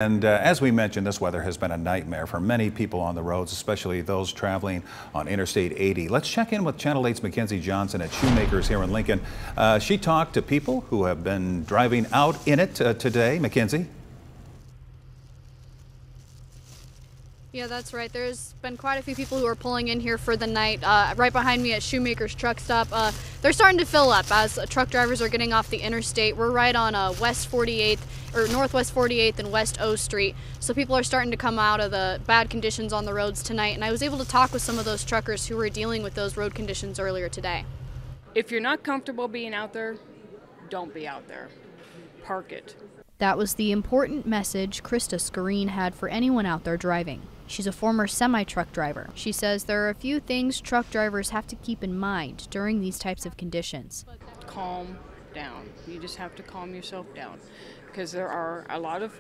And as we mentioned, this weather has been a nightmare for many people on the roads, especially those traveling on Interstate 80. Let's check in with Channel 8's Mackenzie Johnson at Shoemakers here in Lincoln. She talked to people who have been driving out in it today. Mackenzie? Yeah, that's right. There's been quite a few people who are pulling in here for the night. Right behind me at Shoemakers-Truck-Stop, they're starting to fill up as truck drivers are getting off the interstate. We're right on West 48th or Northwest 48th and West O Street, so people are starting to come out of the bad conditions on the roads tonight. And I was able to talk with some of those truckers who were dealing with those road conditions earlier today. If you're not comfortable being out there, don't be out there. Park it. That was the important message Krista-Skarin had for anyone out there driving. She's a former semi-truck driver. She says there are a few things truck drivers have to keep in mind during these types of conditions. Calm down. You just have to calm yourself down, because there are a lot of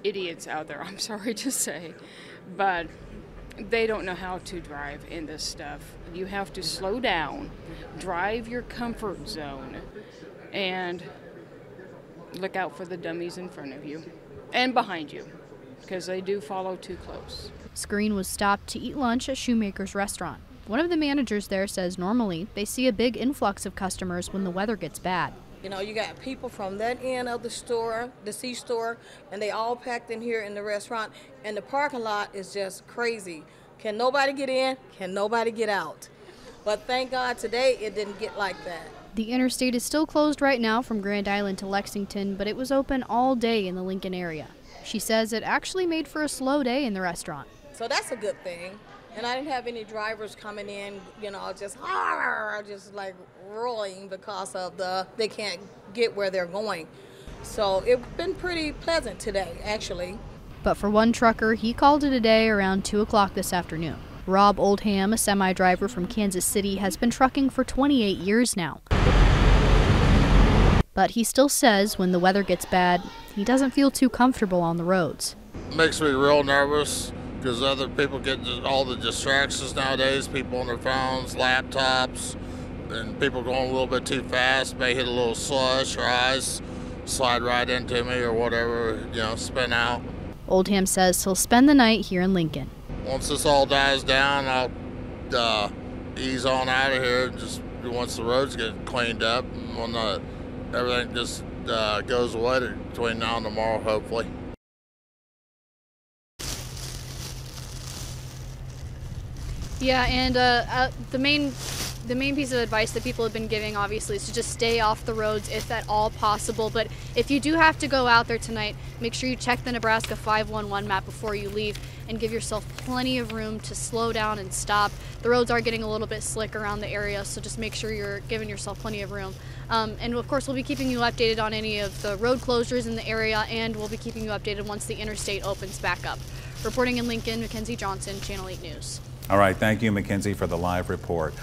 idiots out there, I'm sorry to say, but they don't know how to drive in this stuff. You have to slow down, drive your comfort zone, and look out for the dummies in front of you and behind you, because they do follow too close. Skarin was stopped to eat lunch at Shoemakers-Restaurant. One of the managers there says normally they see a big influx of customers when the weather gets bad. You know, you got people from that end of the store, the C-store, and they all packed in here in the restaurant, and the parking lot is just crazy. Can nobody get in? Can nobody get out? But thank God today it didn't get like that. The interstate is still closed right now from Grand Island to Lexington, but it was open all day in the Lincoln area. She says it actually made for a slow day in the restaurant. So that's a good thing. And I didn't have any drivers coming in, you know, just like rolling because of they can't get where they're going. So it's been pretty pleasant today, actually. But for one trucker, he called it a day around 2 o'clock this afternoon. Rob-Oldham, a semi-driver from Kansas City, has been trucking for 28 years now. But he still says when the weather gets bad, he doesn't feel too comfortable on the roads. It makes me real nervous because other people get all the distractions nowadays, people on their phones, laptops, and people going a little bit too fast, may hit a little slush or ice, slide right into me or whatever, you know, spin out. Oldham says he'll spend the night here in Lincoln. Once this all dies down, I'll ease on out of here just once the roads get cleaned up and when everything just goes away between now and tomorrow, hopefully. Yeah, and the main piece of advice that people have been giving, obviously, is to just stay off the roads if at all possible. But if you do have to go out there tonight, make sure you check the Nebraska 511 map before you leave and give yourself plenty of room to slow down and stop. The roads are getting a little bit slick around the area, so just make sure you're giving yourself plenty of room. And of course, we'll be keeping you updated on any of the road closures in the area, and we'll be keeping you updated once the interstate opens back up. Reporting in Lincoln, Mackenzie Johnson, Channel 8 News. All right, thank you, Mackenzie, for the live report.